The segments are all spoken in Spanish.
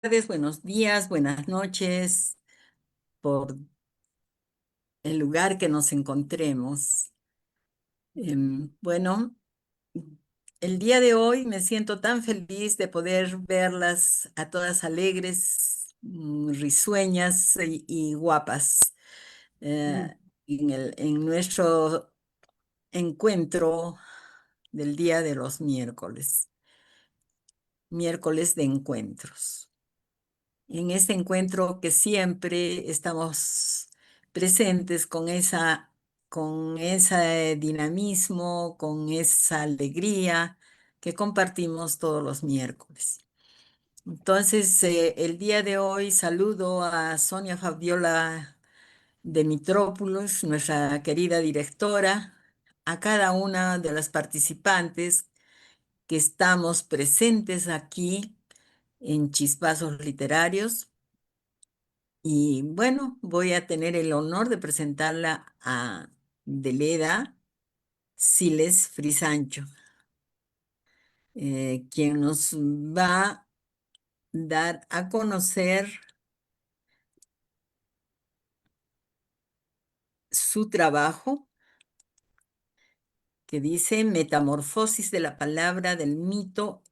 Tardes, buenos días, buenas noches, por el lugar que nos encontremos. Bueno, el día de hoy me siento tan feliz de poder verlas a todas alegres, risueñas y guapas Mm. en nuestro encuentro del día de los miércoles de encuentros. En este encuentro que siempre estamos presentes con ese dinamismo, con esa alegría que compartimos todos los miércoles. Entonces, el día de hoy saludo a Sonia Fabiola de Mitrópolis, nuestra querida directora, a cada una de las participantes que estamos presentes aquí en Chispazos Literarios. Y bueno, voy a tener el honor de presentarla a Deleda Siles Frisancho, quien nos va a dar a conocer su trabajo que dice Metamorfosis de la palabra del mito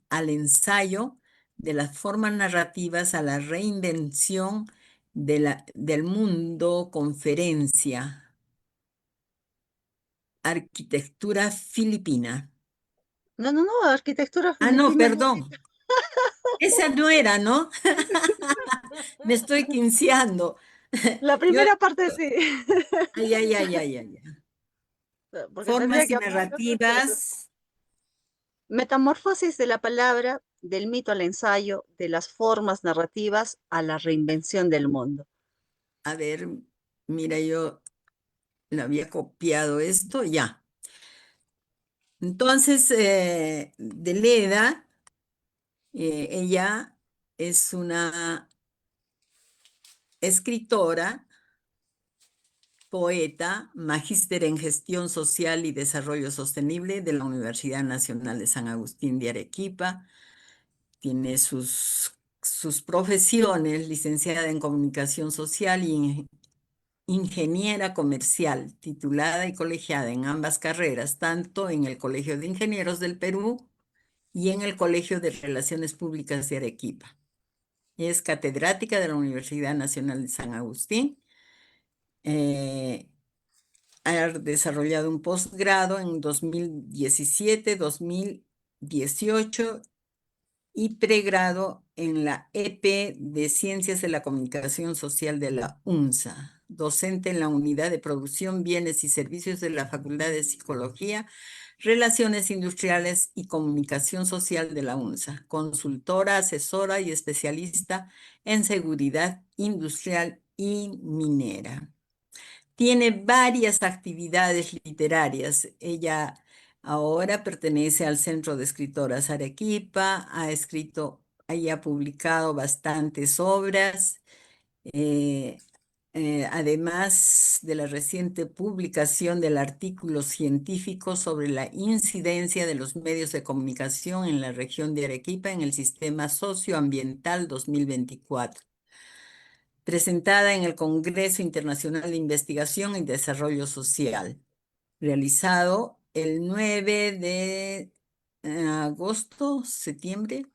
al ensayo de las formas narrativas a la reinvención del mundo, conferencia, arquitectura filipina. No, no, no, arquitectura Ah, no, filipina no. perdón. Esa no era, ¿no? Me estoy quinceando. La Yo, primera parte sí. ay, ay, ay, ay, ay. Porque tendría Formas y que hablar de otras cosas. narrativas. Metamorfosis de la palabra, del mito al ensayo, de las formas narrativas a la reinvención del mundo. A ver, mira, yo le había copiado esto, ya. Entonces, Deleda, ella es una escritora, poeta, magíster en gestión social y desarrollo sostenible de la Universidad Nacional de San Agustín de Arequipa. Tiene sus profesiones, licenciada en comunicación social y ingeniera comercial, titulada y colegiada en ambas carreras, tanto en el Colegio de Ingenieros del Perú y en el Colegio de Relaciones Públicas de Arequipa. Es catedrática de la Universidad Nacional de San Agustín. Eh, ha desarrollado un posgrado en 2017, 2018 y pregrado en la EP de Ciencias de la Comunicación Social de la UNSA, docente en la Unidad de Producción, Bienes y Servicios de la Facultad de Psicología, Relaciones Industriales y Comunicación Social de la UNSA, consultora, asesora y especialista en seguridad industrial y minera. Tiene varias actividades literarias. Ella ahora pertenece al Centro de Escritoras Arequipa, ha publicado bastantes obras, eh, además de la reciente publicación del artículo científico sobre la incidencia de los medios de comunicación en la región de Arequipa en el sistema socioambiental 2024, presentada en el Congreso Internacional de Investigación y Desarrollo Social, realizado el 9 de septiembre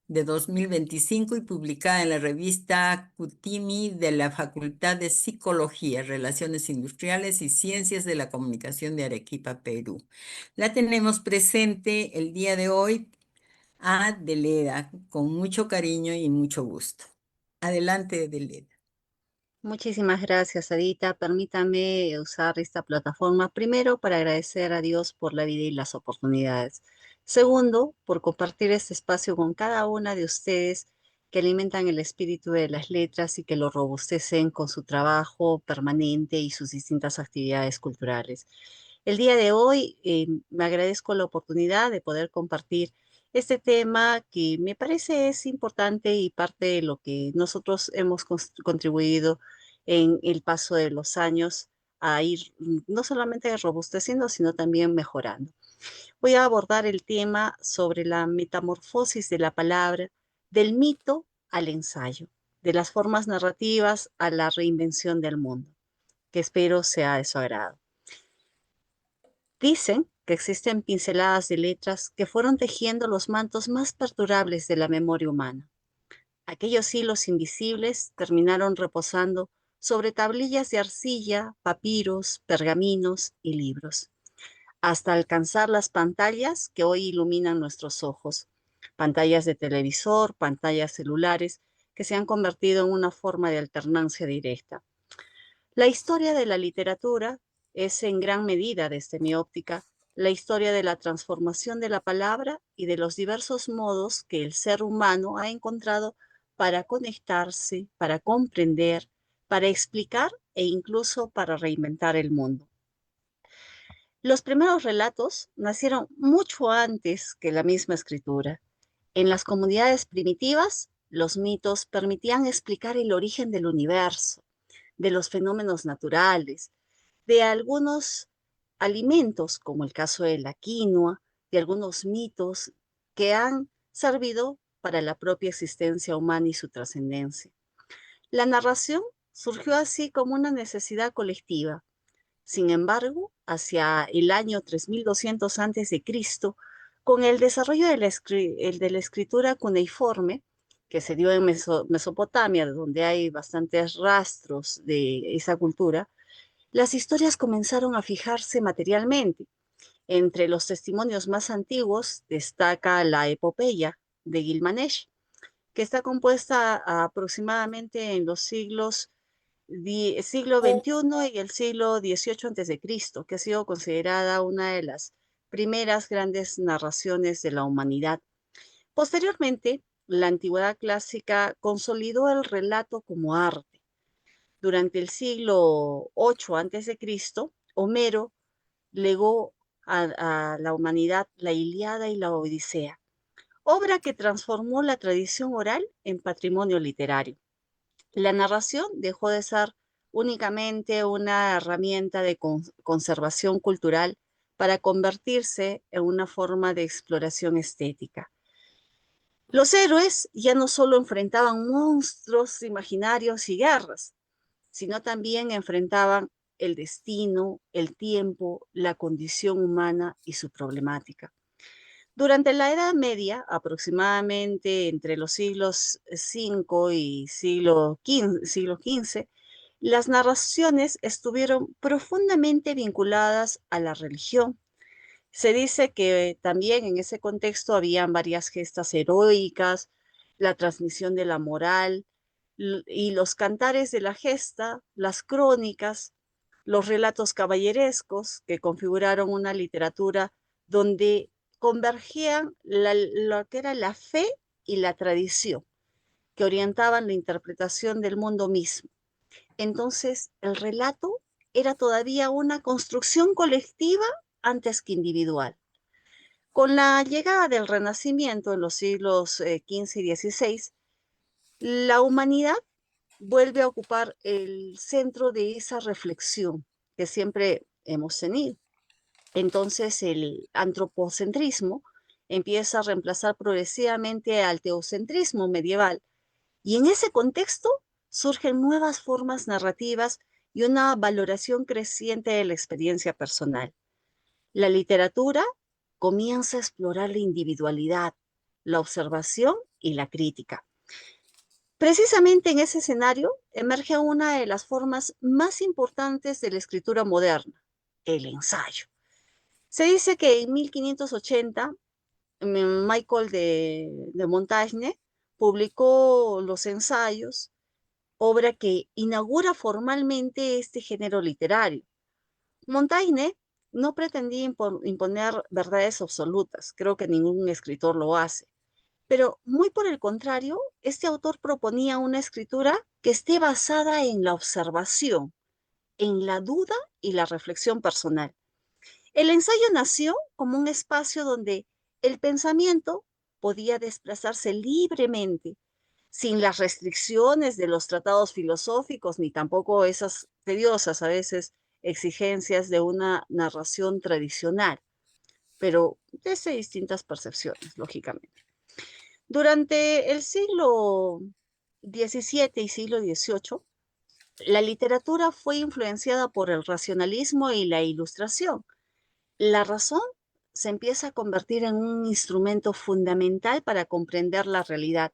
de 2025 y publicada en la revista Cutimi de la Facultad de Psicología, Relaciones Industriales y Ciencias de la Comunicación de Arequipa, Perú. La tenemos presente el día de hoy a Deleda, con mucho cariño y mucho gusto. Adelante, Deleda. Muchísimas gracias, Adita. Permítame usar esta plataforma, primero, para agradecer a Dios por la vida y las oportunidades. Segundo, por compartir este espacio con cada una de ustedes que alimentan el espíritu de las letras y que lo robustecen con su trabajo permanente y sus distintas actividades culturales. El día de hoy me agradezco la oportunidad de poder compartir este tema que me parece es importante y parte de lo que nosotros hemos contribuido en el paso de los años a ir no solamente robusteciendo, sino también mejorando. Voy a abordar el tema sobre la metamorfosis de la palabra del mito al ensayo, de las formas narrativas a la reinvención del mundo, que espero sea de su agrado. Dicen que existen pinceladas de letras que fueron tejiendo los mantos más perdurables de la memoria humana. Aquellos hilos invisibles terminaron reposando sobre tablillas de arcilla, papiros, pergaminos y libros, hasta alcanzar las pantallas que hoy iluminan nuestros ojos, pantallas de televisor, pantallas celulares, que se han convertido en una forma de alternancia directa. La historia de la literatura es en gran medida, desde mi óptica, la historia de la transformación de la palabra y de los diversos modos que el ser humano ha encontrado para conectarse, para comprender, para explicar e incluso para reinventar el mundo. Los primeros relatos nacieron mucho antes que la misma escritura. En las comunidades primitivas, los mitos permitían explicar el origen del universo, de los fenómenos naturales, de algunos alimentos, como el caso de la quinoa, de algunos mitos que han servido para la propia existencia humana y su trascendencia. La narración surgió así como una necesidad colectiva. Sin embargo, hacia el año 3200 a.C., con el desarrollo de la escritura cuneiforme, que se dio en Mesopotamia, donde hay bastantes rastros de esa cultura, las historias comenzaron a fijarse materialmente. Entre los testimonios más antiguos destaca la epopeya de Gilgamesh, que está compuesta aproximadamente en los siglo XXI y el siglo XVIII a.C., que ha sido considerada una de las primeras grandes narraciones de la humanidad. Posteriormente, la antigüedad clásica consolidó el relato como arte. Durante el siglo VIII a.C., Homero legó a la humanidad la Ilíada y la Odisea, obra que transformó la tradición oral en patrimonio literario. La narración dejó de ser únicamente una herramienta de conservación cultural para convertirse en una forma de exploración estética. Los héroes ya no solo enfrentaban monstruos imaginarios y guerras, sino también enfrentaban el destino, el tiempo, la condición humana y su problemática. Durante la Edad Media, aproximadamente entre los siglos V y siglo XV, las narraciones estuvieron profundamente vinculadas a la religión. Se dice que también en ese contexto habían varias gestas heroicas, la transmisión de la moral y los cantares de la gesta, las crónicas, los relatos caballerescos que configuraron una literatura donde convergían lo que era la fe y la tradición, que orientaban la interpretación del mundo mismo. Entonces, el relato era todavía una construcción colectiva antes que individual. Con la llegada del Renacimiento en los siglos XV y XVI, la humanidad vuelve a ocupar el centro de esa reflexión que siempre hemos tenido. Entonces el antropocentrismo empieza a reemplazar progresivamente al teocentrismo medieval y en ese contexto surgen nuevas formas narrativas y una valoración creciente de la experiencia personal. La literatura comienza a explorar la individualidad, la observación y la crítica. Precisamente en ese escenario emerge una de las formas más importantes de la escritura moderna, el ensayo. Se dice que en 1580 Michael de Montaigne publicó los ensayos, obra que inaugura formalmente este género literario. Montaigne no pretendía imponer verdades absolutas, creo que ningún escritor lo hace, pero muy por el contrario, este autor proponía una escritura que esté basada en la observación, en la duda y la reflexión personal. El ensayo nació como un espacio donde el pensamiento podía desplazarse libremente, sin las restricciones de los tratados filosóficos, ni tampoco esas tediosas a veces exigencias de una narración tradicional, pero desde distintas percepciones, lógicamente. Durante el siglo XVII y siglo XVIII, la literatura fue influenciada por el racionalismo y la ilustración. La razón se empieza a convertir en un instrumento fundamental para comprender la realidad.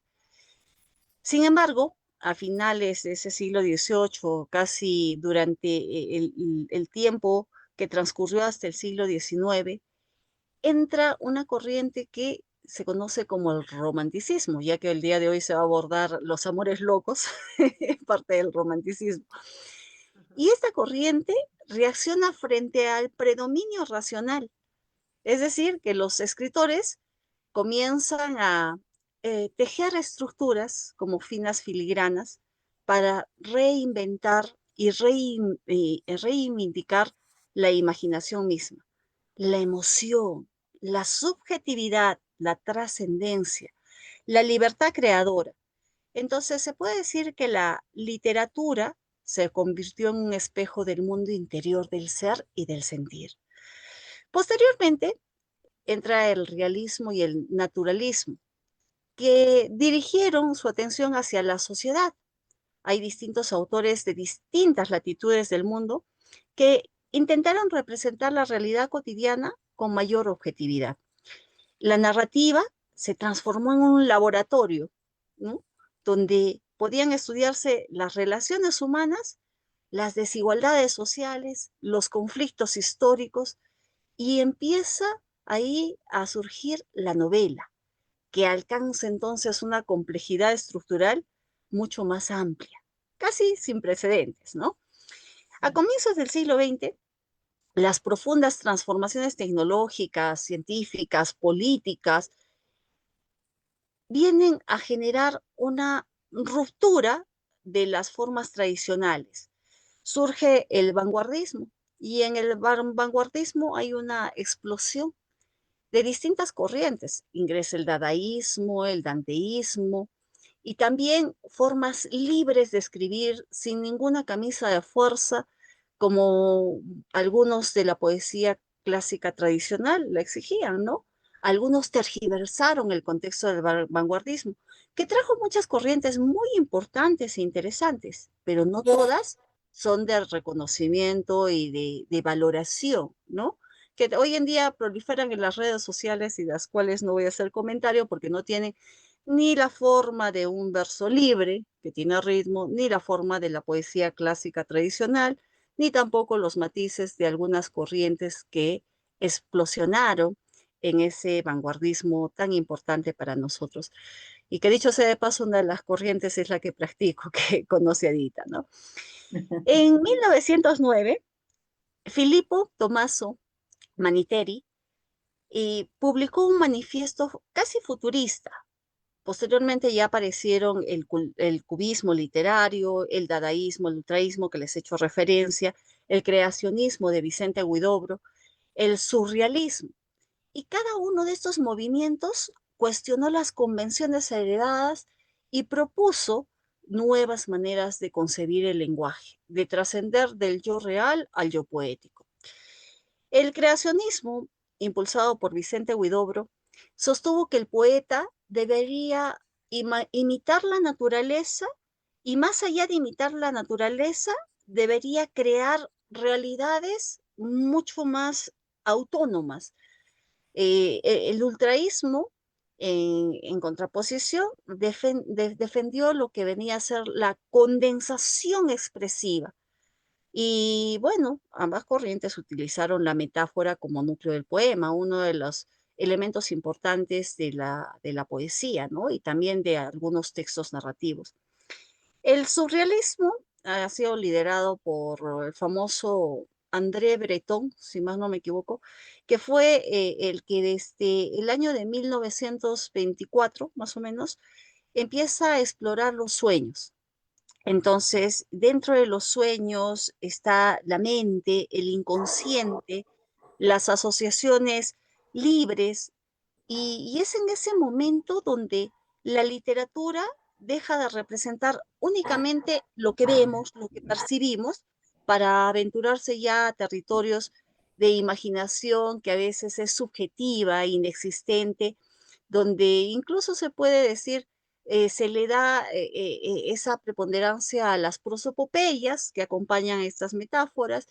Sin embargo, a finales de ese siglo XVIII, casi durante el tiempo que transcurrió hasta el siglo XIX, entra una corriente que se conoce como el romanticismo, ya que el día de hoy se va a abordar los amores locos, parte del romanticismo. Y esta corriente reacciona frente al predominio racional, es decir, que los escritores comienzan a tejer estructuras como finas filigranas para reinventar y reivindicar la imaginación misma, la emoción, la subjetividad, la trascendencia, la libertad creadora. Entonces se puede decir que la literatura se convirtió en un espejo del mundo interior del ser y del sentir. Posteriormente entra el realismo y el naturalismo, que dirigieron su atención hacia la sociedad. Hay distintos autores de distintas latitudes del mundo que intentaron representar la realidad cotidiana con mayor objetividad. La narrativa se transformó en un laboratorio, ¿no? Donde podían estudiarse las relaciones humanas, las desigualdades sociales, los conflictos históricos, y empieza ahí a surgir la novela, que alcanza entonces una complejidad estructural mucho más amplia, casi sin precedentes, ¿no? A comienzos del siglo XX, las profundas transformaciones tecnológicas, científicas, políticas, vienen a generar una ruptura de las formas tradicionales. Surge el vanguardismo y en el vanguardismo hay una explosión de distintas corrientes. Ingresa el dadaísmo, el danteísmo y también formas libres de escribir sin ninguna camisa de fuerza, como algunos de la poesía clásica tradicional la exigían, ¿no? Algunos tergiversaron el contexto del vanguardismo, que trajo muchas corrientes muy importantes e interesantes, pero no todas son de reconocimiento y de valoración, ¿no? Que hoy en día proliferan en las redes sociales y las cuales no voy a hacer comentario porque no tienen ni la forma de un verso libre, que tiene ritmo, ni la forma de la poesía clásica tradicional, ni tampoco los matices de algunas corrientes que explosionaron en ese vanguardismo tan importante para nosotros. Y que dicho sea de paso, una de las corrientes es la que practico, que conoce Adita, ¿no? En 1909, Filippo Tommaso Maniteri publicó un manifiesto casi futurista. Posteriormente ya aparecieron el cubismo literario, el dadaísmo, el ultraísmo que les he hecho referencia, el creacionismo de Vicente Huidobro, el surrealismo. Y cada uno de estos movimientos cuestionó las convenciones heredadas y propuso nuevas maneras de concebir el lenguaje, de trascender del yo real al yo poético. El creacionismo, impulsado por Vicente Huidobro, sostuvo que el poeta debería imitar la naturaleza y más allá de imitar la naturaleza, debería crear realidades mucho más autónomas. El ultraísmo, en contraposición, defendió lo que venía a ser la condensación expresiva. Y bueno, ambas corrientes utilizaron la metáfora como núcleo del poema, uno de los elementos importantes de la poesía, ¿no? Y también de algunos textos narrativos. El surrealismo ha sido liderado por el famoso André Breton, si más no me equivoco, que fue el que desde el año de 1924, más o menos, empieza a explorar los sueños. Entonces, dentro de los sueños está la mente, el inconsciente, las asociaciones libres, y es en ese momento donde la literatura deja de representar únicamente lo que vemos, lo que percibimos, para aventurarse ya a territorios de imaginación que a veces es subjetiva, inexistente, donde incluso se puede decir, se le da esa preponderancia a las prosopopeyas que acompañan estas metáforas,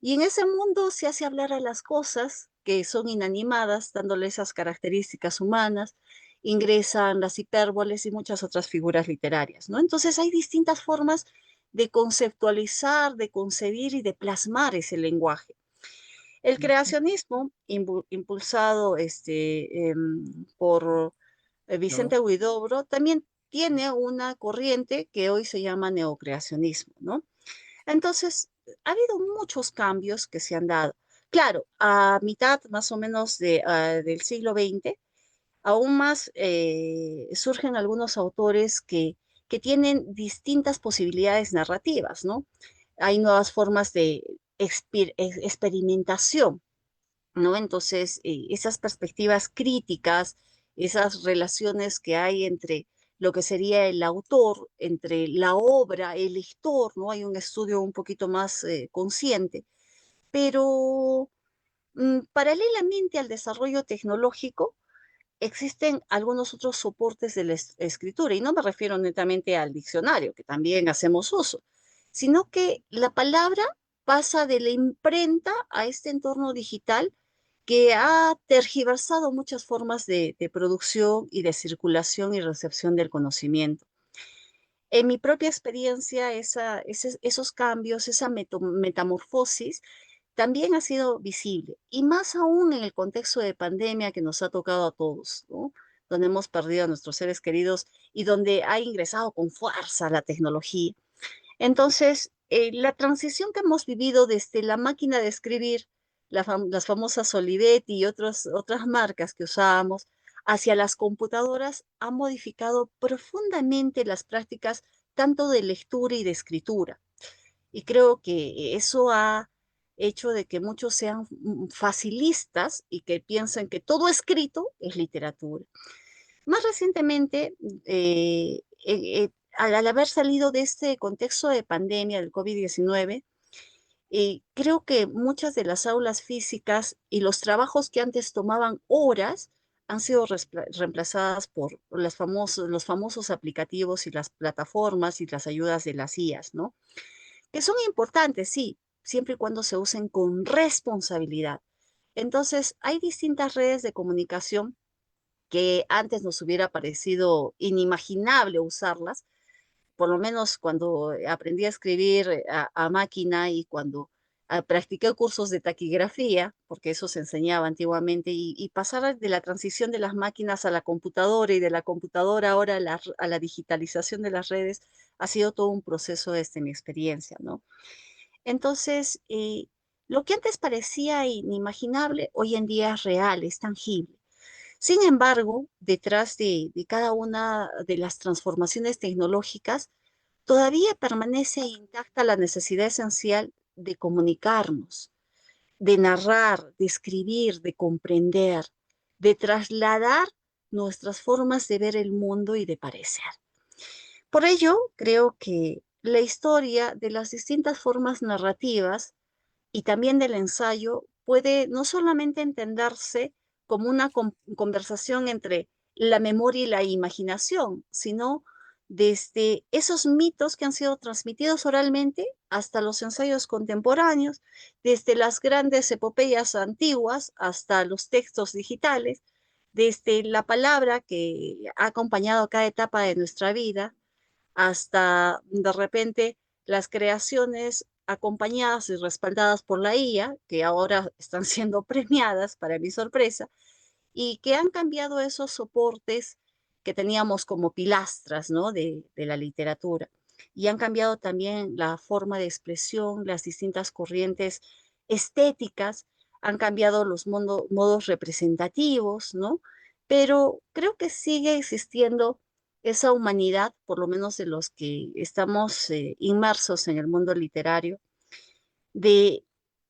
y en ese mundo se hace hablar a las cosas que son inanimadas, dándole esas características humanas, ingresan las hipérboles y muchas otras figuras literarias, ¿no? Entonces hay distintas formas de conceptualizar, de concebir y de plasmar ese lenguaje. El creacionismo, impulsado por No, Vicente Huidobro, también tiene una corriente que hoy se llama neocreacionismo, ¿no? Entonces, ha habido muchos cambios que se han dado. Claro, a mitad más o menos del siglo XX, aún más surgen algunos autores que tienen distintas posibilidades narrativas, ¿no? Hay nuevas formas de experimentación, ¿no? Entonces, esas perspectivas críticas, esas relaciones que hay entre lo que sería el autor, entre la obra, el lector, ¿no? Hay un estudio un poquito más consciente, pero paralelamente al desarrollo tecnológico, existen algunos otros soportes de la escritura, y no me refiero netamente al diccionario, que también hacemos uso, sino que la palabra pasa de la imprenta a este entorno digital que ha tergiversado muchas formas de producción y de circulación y recepción del conocimiento. En mi propia experiencia, esos cambios, esa metamorfosis, también ha sido visible, y más aún en el contexto de pandemia que nos ha tocado a todos, ¿no? Donde hemos perdido a nuestros seres queridos y donde ha ingresado con fuerza la tecnología. Entonces, la transición que hemos vivido desde la máquina de escribir, las famosas Olivetti y otras marcas que usábamos, hacia las computadoras, ha modificado profundamente las prácticas tanto de lectura y de escritura. Y creo que eso ha hecho de que muchos sean facilistas y que piensen que todo escrito es literatura. Más recientemente, al haber salido de este contexto de pandemia del COVID-19, creo que muchas de las aulas físicas y los trabajos que antes tomaban horas han sido reemplazadas por los famosos aplicativos y las plataformas y las ayudas de las IAs, ¿no? Que son importantes, sí, siempre y cuando se usen con responsabilidad. Entonces, hay distintas redes de comunicación que antes nos hubiera parecido inimaginable usarlas, por lo menos cuando aprendí a escribir a máquina y cuando practiqué cursos de taquigrafía, porque eso se enseñaba antiguamente, y pasar de la transición de las máquinas a la computadora y de la computadora ahora a la digitalización de las redes, ha sido todo un proceso desde mi experiencia, ¿no? Entonces, lo que antes parecía inimaginable, hoy en día es real, es tangible. Sin embargo, detrás de cada una de las transformaciones tecnológicas, todavía permanece intacta la necesidad esencial de comunicarnos, de narrar, de escribir, de comprender, de trasladar nuestras formas de ver el mundo y de parecer. Por ello, creo que la historia de las distintas formas narrativas y también del ensayo puede no solamente entenderse como una conversación entre la memoria y la imaginación, sino desde esos mitos que han sido transmitidos oralmente hasta los ensayos contemporáneos, desde las grandes epopeyas antiguas hasta los textos digitales, desde la palabra que ha acompañado cada etapa de nuestra vida hasta de repente las creaciones acompañadas y respaldadas por la IA, que ahora están siendo premiadas, para mi sorpresa, y que han cambiado esos soportes que teníamos como pilastras, ¿no? de la literatura. Y han cambiado también la forma de expresión, las distintas corrientes estéticas, han cambiado los modos representativos, ¿no? Pero creo que sigue existiendo esa humanidad, por lo menos de los que estamos inmersos en el mundo literario, de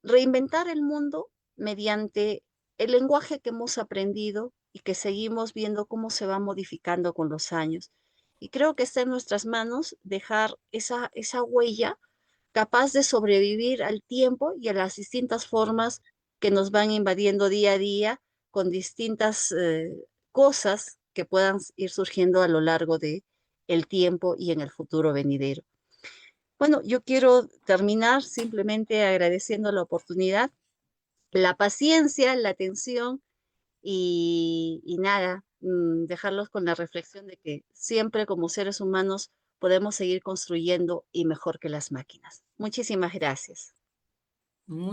reinventar el mundo mediante el lenguaje que hemos aprendido y que seguimos viendo cómo se va modificando con los años. Y creo que está en nuestras manos dejar esa huella capaz de sobrevivir al tiempo y a las distintas formas que nos van invadiendo día a día con distintas cosas que puedan ir surgiendo a lo largo de el tiempo y en el futuro venidero. Bueno, yo quiero terminar simplemente agradeciendo la oportunidad, la paciencia, la atención y nada, dejarlos con la reflexión de que siempre como seres humanos podemos seguir construyendo y mejor que las máquinas. Muchísimas gracias. Muy